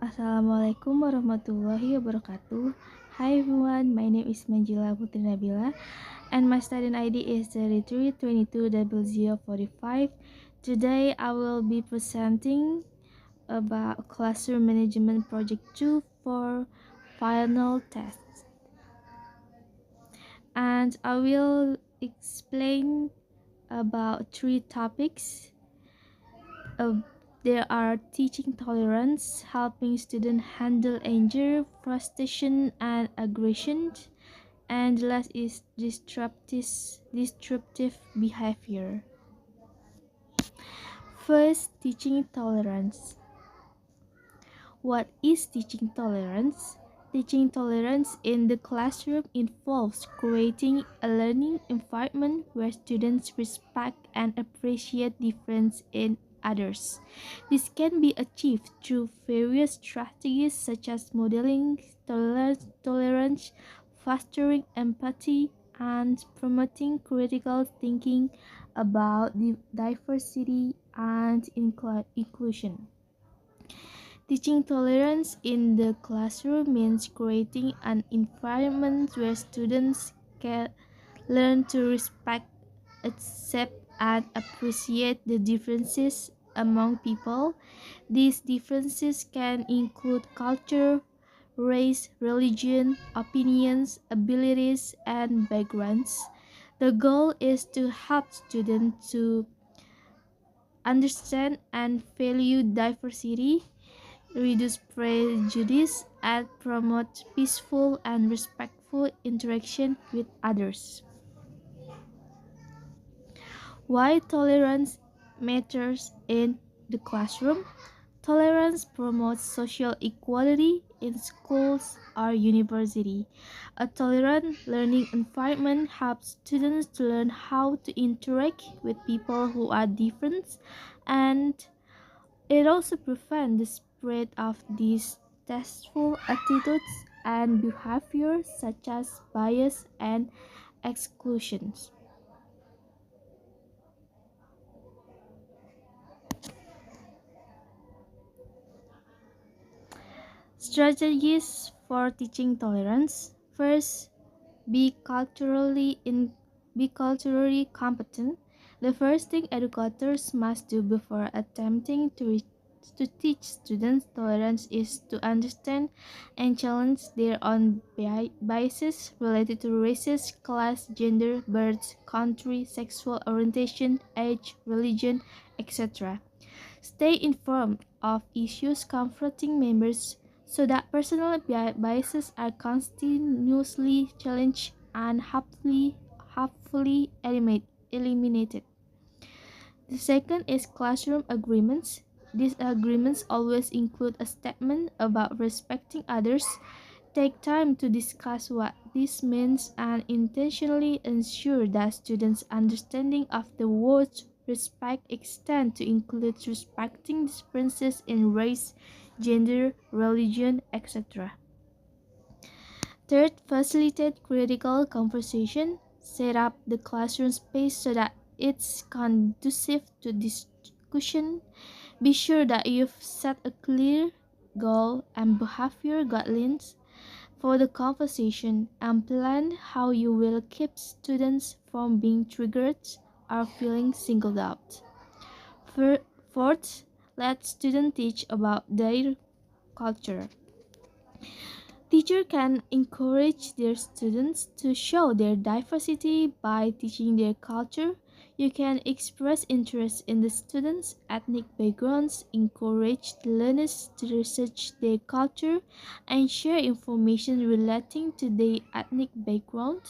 Assalamualaikum warahmatullahi wabarakatuh. Hi everyone, my name is Putri Nabila and my student ID is 33220045. Today I will be presenting about Classroom Management Project 2 for final test. And I will explain about three topics. Uh, there are teaching tolerance, helping students handle anger, frustration, and aggression. And the last is disruptive behavior. First, teaching tolerance. What is teaching tolerance? Teaching tolerance in the classroom involves creating a learning environment where students respect and appreciate difference in others. This can be achieved through various strategies such as modeling tolerance, fostering empathy, and promoting critical thinking about diversity and inclusion. Teaching tolerance in the classroom means creating an environment where students can learn to respect, accept, and appreciate the differences among people. These differences can include culture, race, religion, opinions, abilities, and backgrounds. The goal is to help students to understand and value diversity, reduce prejudice, and promote peaceful and respectful interaction with others. Why tolerance matters in the classroom? Tolerance promotes social equality in schools or university. A tolerant learning environment helps students to learn how to interact with people who are different, and it also prevents the spread of distasteful attitudes and behaviors such as bias and exclusions. Strategies for teaching tolerance. First, be be culturally competent. The first thing educators must do before attempting to teach students tolerance is to understand and challenge their own biases related to races, class, gender, birth, country, sexual orientation, age, religion, etc. Stay informed of issues confronting members so that personal biases are continuously challenged and hopefully eliminated. The second is classroom agreements. These agreements always include a statement about respecting others. Take time to discuss what this means and intentionally ensure that students' understanding of the word respect extend to include respecting differences in race, gender, religion, etc. Third, facilitate critical conversation. Set up the classroom space so that it's conducive to discussion. Be sure that you've set a clear goal and behavior guidelines for the conversation and plan how you will keep students from being triggered or feeling singled out. Fourth, let students teach about their culture. Teachers can encourage their students to show their diversity by teaching their culture. You can express interest in the students' ethnic backgrounds, encourage learners to research their culture, and share information relating to their ethnic background.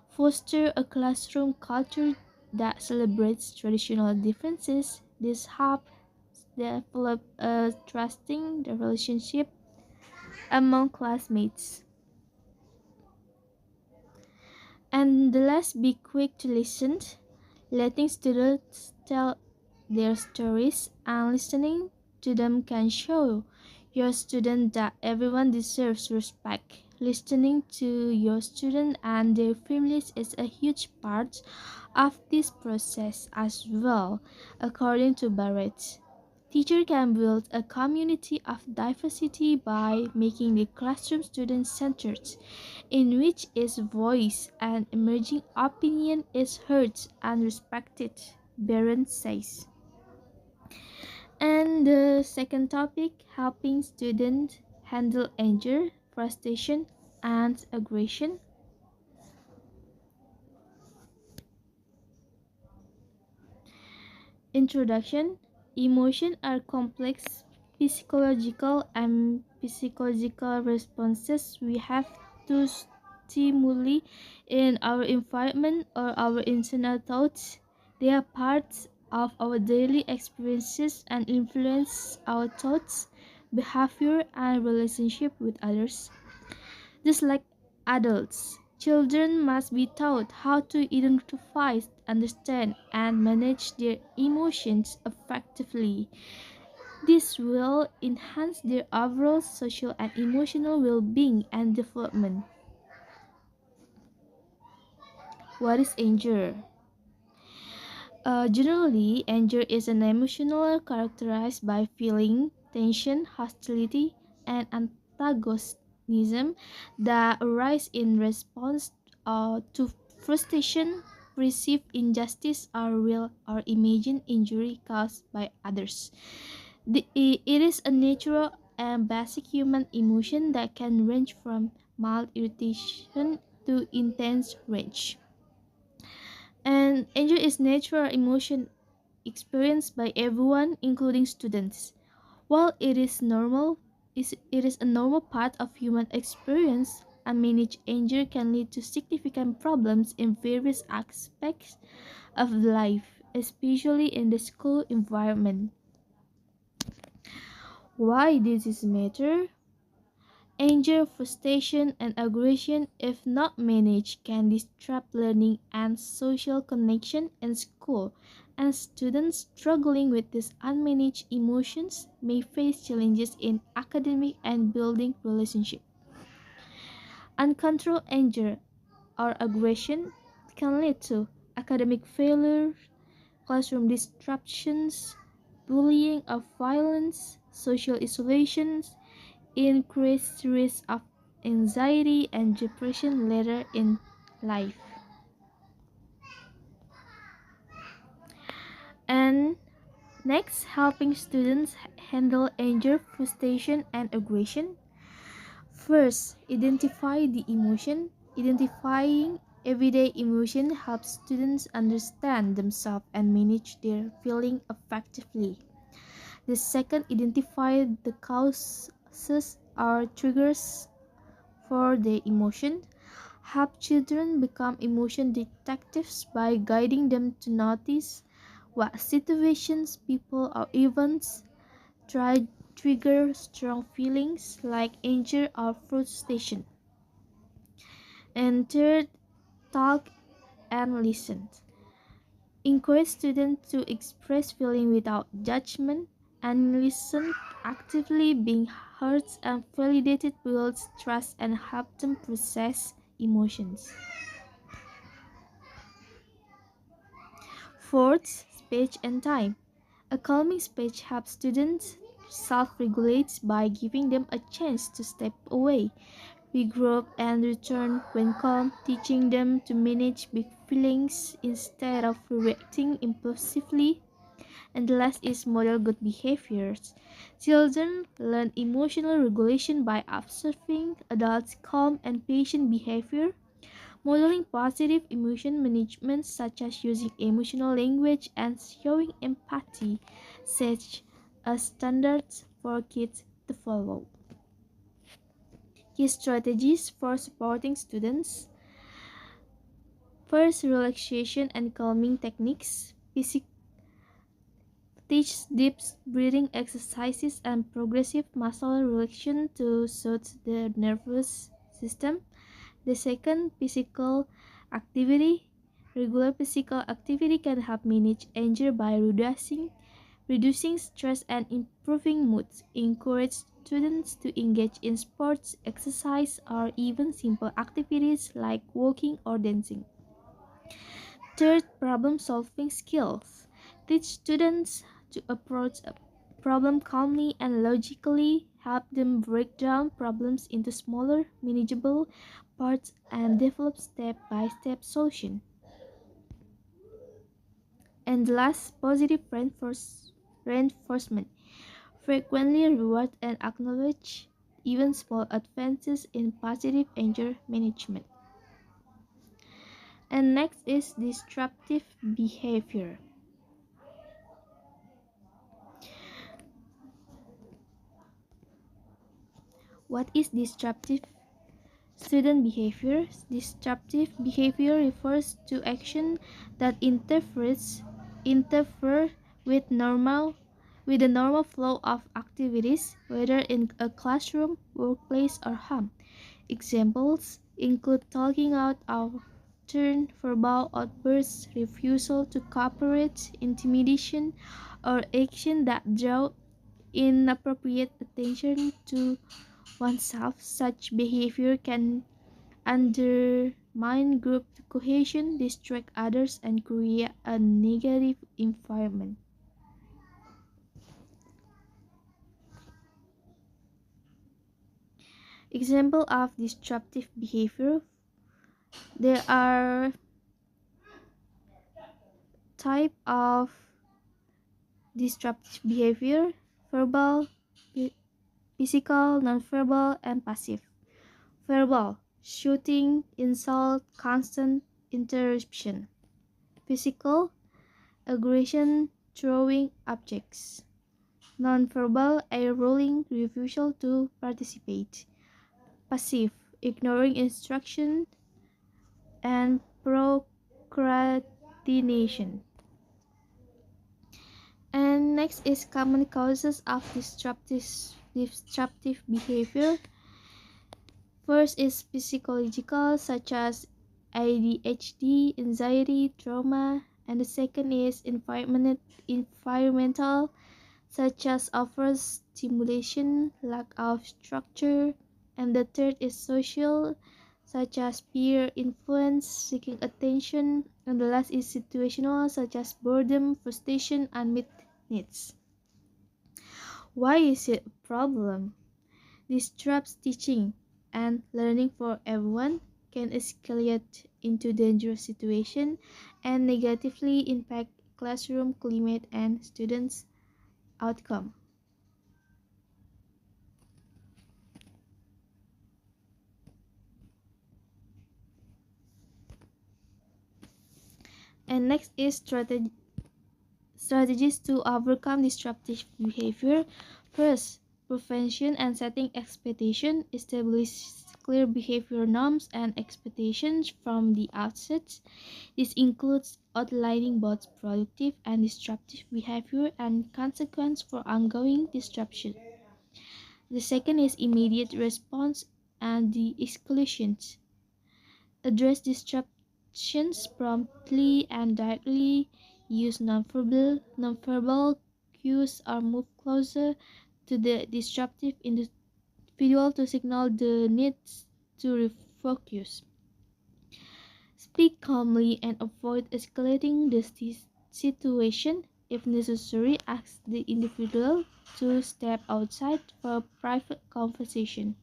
Foster a classroom culture that celebrates traditional differences. This helps develop a trusting relationship among classmates. And the last, be quick to listen, letting students tell their stories and listening to them can show your student that everyone deserves respect. Listening to your student and their families is a huge part of this process as well, according to Barrett. Teacher can build a community of diversity by making the classroom student centered, in which each voice and emerging opinion is heard and respected, Barron says. And the second topic, helping students handle anger, frustration, and aggression. Introduction. Emotions are complex physiological and psychological responses we have to stimuli in our environment or our internal thoughts. They are parts of our daily experiences and influence our thoughts, behavior, and relationship with others. Just like adults, children must be taught how to identify, understand, and manage their emotions effectively. This will enhance their overall social and emotional well being and development. What is anger? Generally, anger is an emotional characterized by feeling, tension, hostility, and antagonism that arise in response to frustration, perceived injustice, or real or imagined injury caused by others. It is a natural and basic human emotion that can range from mild irritation to intense rage. And anger is natural emotion experienced by everyone, including students. While it is a normal part of human experience, unmanaged anger can lead to significant problems in various aspects of life, especially in the school environment. Why this is matter? Anger, frustration, and aggression, if not managed, can disrupt learning and social connection in school, and students struggling with these unmanaged emotions may face challenges in academic and building relationships. Uncontrolled anger or aggression can lead to academic failure, classroom disruptions, bullying or violence, social isolation, increased risk of anxiety and depression later in life. And next, helping students handle anger, frustration, and aggression. First, identify the emotion. Identifying everyday emotion helps students understand themselves and manage their feeling effectively. The second, identify the causes or triggers for the emotion. Help children become emotion detectives by guiding them to notice what situations, people, or events try trigger strong feelings like anger or frustration. And third, talk and listen. Encourage students to express feeling without judgment and listen actively. Being heard and validated builds trust and help them process emotions. Fourth, speech and time. A calming speech helps students self-regulate by giving them a chance to step away, regroup, and return when calm, teaching them to manage big feelings instead of reacting impulsively. And the last is model good behaviors. Children learn emotional regulation by observing adults' calm and patient behavior. Modeling positive emotion management, such as using emotional language and showing empathy, set as standards for kids to follow. Key strategies for supporting students. First, relaxation and calming techniques. Teach deep breathing exercises and progressive muscle relaxation to soothe the nervous system. The second, physical activity. Regular physical activity can help manage anger by reducing stress and improving moods. Encourage students to engage in sports, exercise, or even simple activities like walking or dancing. Third, problem solving skills. Teach students to approach problem calmly and logically, help them break down problems into smaller, manageable parts, and develop step by step solution. And last, positive reinforcement. Frequently reward and acknowledge even small advances in positive anger management. And next is disruptive behavior. What is disruptive student behavior? Disruptive behavior refers to action that interfere with the normal flow of activities, whether in a classroom, workplace, or home. Examples include talking out of turn, verbal outbursts, refusal to cooperate, intimidation, or action that draw inappropriate attention to oneself. Such behavior can undermine group cohesion, distract others, and create a negative environment. Example of disruptive behavior: there are type of disruptive behavior: verbal, physical, nonverbal, and passive. Verbal: shooting, insult, constant interruption. Physical: aggression, throwing objects. Nonverbal: eye rolling, refusal to participate. Passive: ignoring instruction and procrastination. And next is common causes of disruptive behavior. First is psychological, such as ADHD, anxiety, trauma, and the second is environmental, such as overstimulation, lack of structure, and the third is social, such as peer influence, seeking attention, and the last is situational, such as boredom, frustration, unmet needs. Why is it a problem? Disrupts teaching and learning for everyone, can escalate into dangerous situation, and negatively impact classroom climate and students' outcome. And next is strategies to overcome disruptive behavior. First, prevention and setting expectation. Establish clear behavior norms and expectations from the outset. This includes outlining both productive and disruptive behavior and consequence for ongoing disruption. The second is immediate response and the escalations. Address disruptions promptly and directly. Use nonverbal cues or move closer to the disruptive individual to signal the need to refocus. Speak calmly and avoid escalating the situation. If necessary, ask the individual to step outside for a private conversation.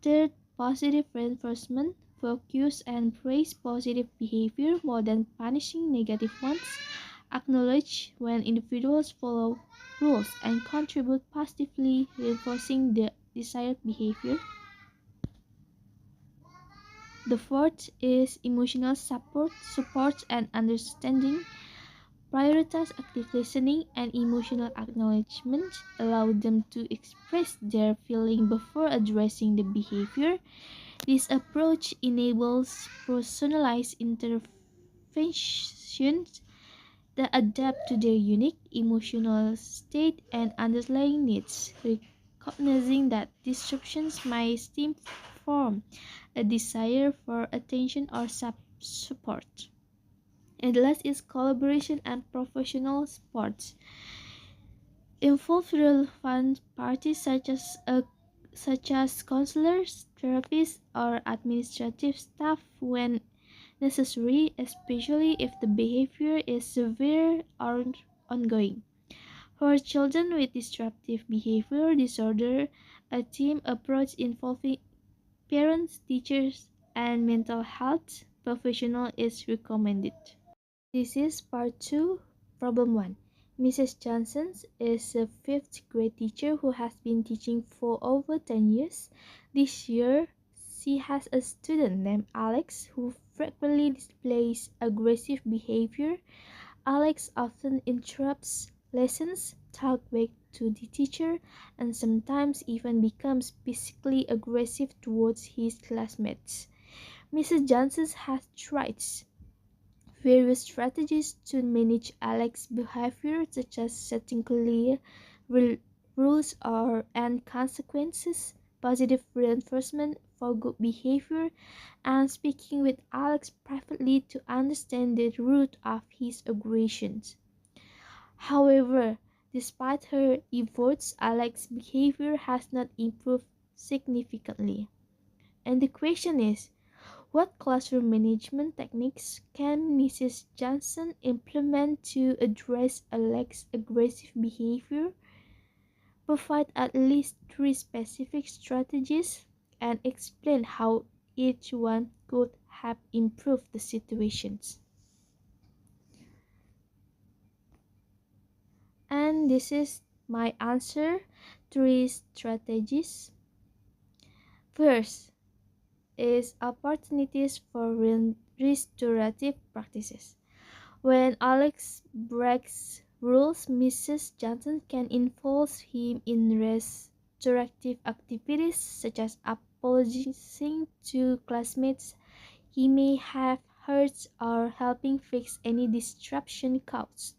Third, positive reinforcement. Focus and praise positive behavior more than punishing negative ones. Acknowledge when individuals follow rules and contribute positively, reinforcing the desired behavior. The fourth is emotional support and understanding. Prioritize active listening and emotional acknowledgement. Allow them to express their feeling before addressing the behavior. This approach enables personalized interventions that adapt to their unique emotional state and underlying needs, recognizing that disruptions might stem from a desire for attention or support. And the last is collaboration and professional support. Involve relevant parties such as counselors, therapists, or administrative staff when necessary, especially if the behavior is severe or ongoing. For children with disruptive behavior disorder, a team approach involving parents, teachers, and mental health professionals is recommended. This is part 2, problem 1. Mrs. Johnson is a 5th grade teacher who has been teaching for over 10 years. This year, she has a student named Alex who frequently displays aggressive behavior. Alex often interrupts lessons, talks back to the teacher, and sometimes even becomes physically aggressive towards his classmates. Mrs. Johnson has tried various strategies to manage Alex's behavior, such as setting clear rul- rules and consequences, positive reinforcement for good behavior, and speaking with Alex privately to understand the root of his aggressions. However, despite her efforts, Alex's behavior has not improved significantly. And the question is, what classroom management techniques can Mrs. Johnson implement to address Alex's aggressive behavior? Provide at least 3 specific strategies and explain how each one could have improved the situations. And this is my answer. 3 strategies. First is opportunities for restorative practices. When Alex breaks rules, Mrs. Johnson can involve him in restorative activities such as apologizing to classmates he may have hurt or helping fix any disruption caused.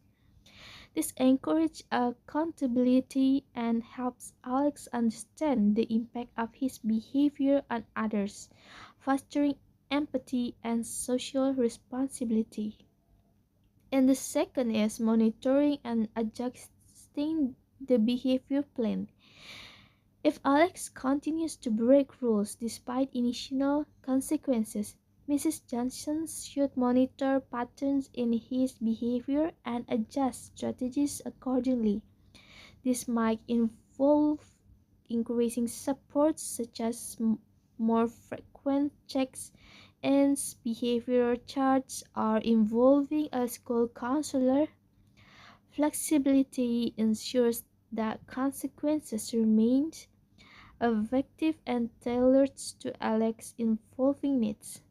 This encourages accountability and helps Alex understand the impact of his behavior on others, fostering empathy and social responsibility. And the second is monitoring and adjusting the behavior plan. If Alex continues to break rules despite initial consequences, Mrs. Johnson should monitor patterns in his behavior and adjust strategies accordingly. This might involve increasing support such as more frequent checks and behavioral charts or involving a school counselor. Flexibility ensures that consequences remain effective and tailored to Alex's evolving needs.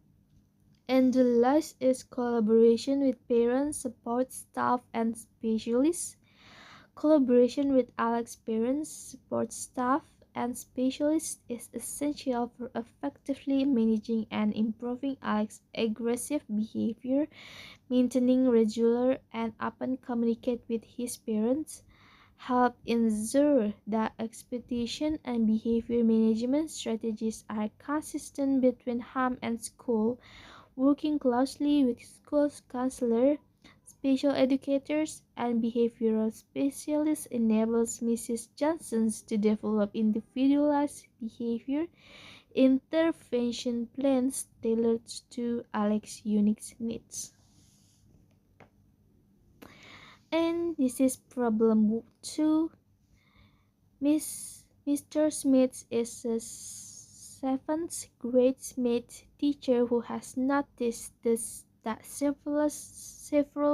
And the last is collaboration with parents, support staff, and specialists. Collaboration with Alex's parents, support staff, and specialists is essential for effectively managing and improving Alex's aggressive behavior. Maintaining regular and open communication with his parents help ensure that expectation and behavior management strategies are consistent between home and school. Working closely with school counselors, special educators, and behavioral specialists enables Mrs. Johnson to develop individualized behavior intervention plans tailored to Alex's unique needs. And this is problem 2. Mr. Smith is a 7th grade Smith teacher who has noticed that several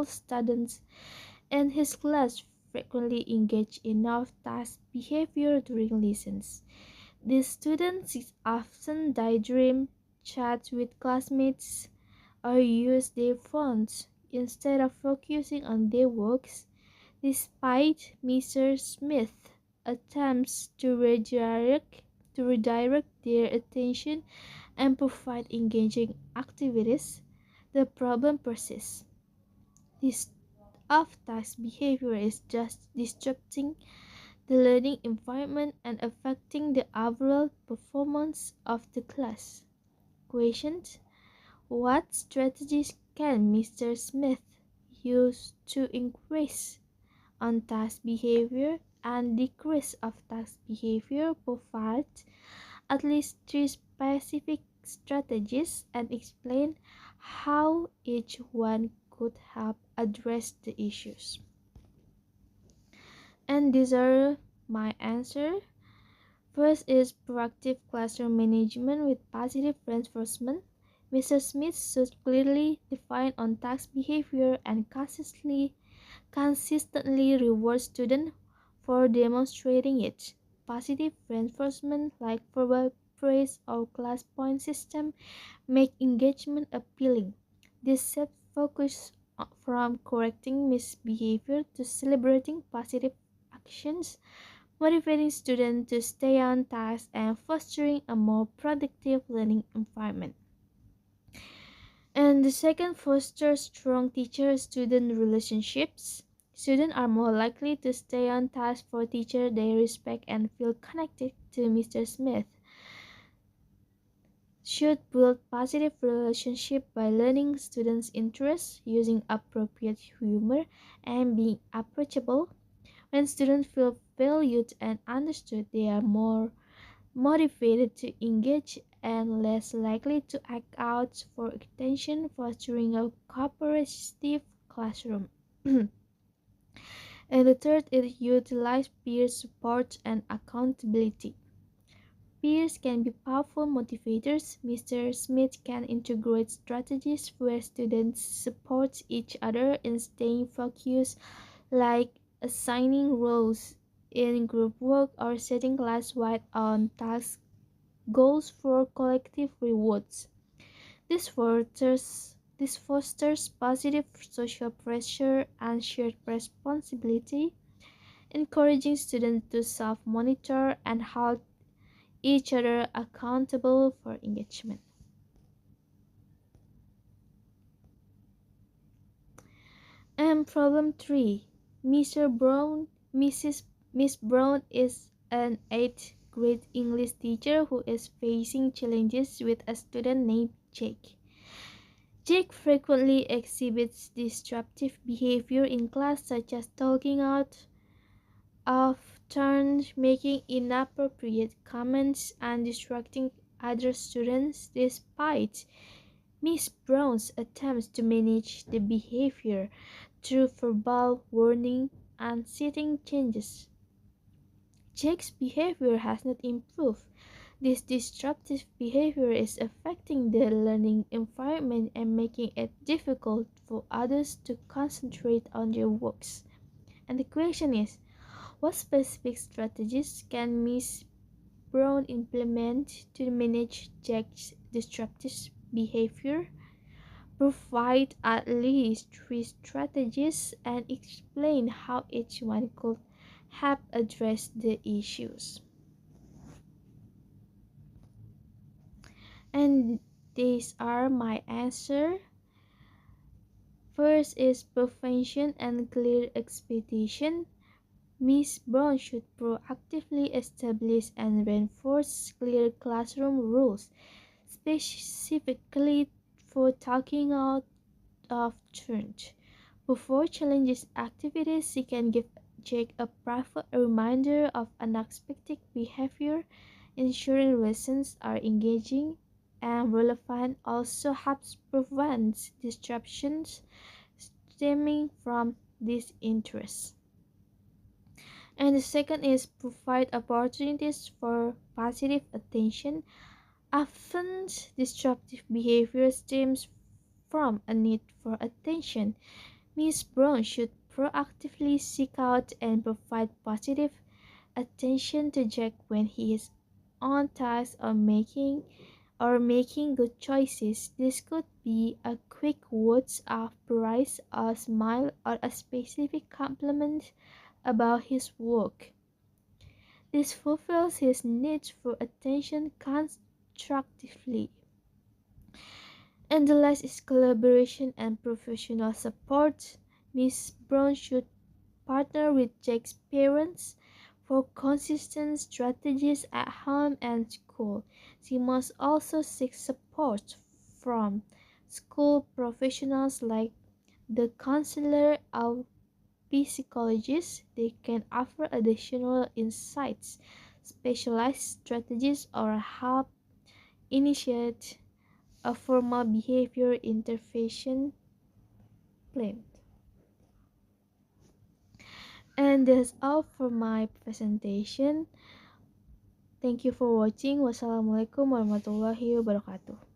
students in his class frequently engage in off-task behavior during lessons. These students often daydream, chat with classmates, or use their phones instead of focusing on their works. Despite Mr. Smith's attempts to redirect their attention and provide engaging activities, the problem persists. This off-task behavior is just disrupting the learning environment and affecting the overall performance of the class. Questions: what strategies can Mr. Smith use to increase on-task behavior and decrease off-task behavior? Provide at least 3 specific strategies and explain how each one could help address the issues. And these are my answer. First is proactive classroom management with positive reinforcement. Mr. Smith should clearly define on-task behavior and consistently reward students for demonstrating it. Positive reinforcement like verbal praise or class point system make engagement appealing. This shift focus from correcting misbehavior to celebrating positive actions, motivating students to stay on task and fostering a more productive learning environment. And the second, foster strong teacher-student relationships. Students are more likely to stay on task for teacher they respect and feel connected to. Mr. Smith should build positive relationship by learning students' interests, using appropriate humor, and being approachable. When students feel valued and understood, they are more motivated to engage and less likely to act out for attention, fostering a cooperative classroom. And the third is utilize peer support and accountability. Peers can be powerful motivators. Mr. Smith can integrate strategies where students support each other in staying focused, like assigning roles in group work or setting class-wide on task goals for collective rewards. This fosters positive social pressure and shared responsibility, encouraging students to self-monitor and hold each other accountable for engagement. And problem 3. Mr. Brown, Mrs. Miss Brown is an 8th grade English teacher who is facing challenges with a student named Jake. Jake frequently exhibits disruptive behavior in class, such as talking out of turn, making inappropriate comments, and distracting other students. Despite Miss Brown's attempts to manage the behavior through verbal warning and setting changes, Jake's behavior has not improved. This disruptive behavior is affecting the learning environment and making it difficult for others to concentrate on their works. And the question is, what specific strategies can Miss Brown implement to manage Jake's disruptive behavior? Provide at least 3 strategies and explain how each one could help address the issues. And these are my answer. First is prevention and clear expectation. Miss Brown should proactively establish and reinforce clear classroom rules, specifically for talking out of turn. Before challenges activities, she can give Jake a private reminder of unexpected behavior, ensuring lessons are engaging and relevant. Also helps prevent disruptions stemming from these interests. And the second is provide opportunities for positive attention. Often disruptive behavior stems from a need for attention. Miss Brown should proactively seek out and provide positive attention to Jack when he is on task or making good choices. This could be a quick words of praise, a smile, or a specific compliment about his work. This fulfills his need for attention constructively. And the last is collaboration and professional support. Miss Brown should partner with Jake's parents for consistent strategies at home and school. She must also seek support from school professionals like the counselor or psychologist. They can offer additional insights, specialized strategies, or help initiate a formal behavior intervention plan. And that's all for my presentation. Thank you for watching. Wassalamualaikum warahmatullahi wabarakatuh.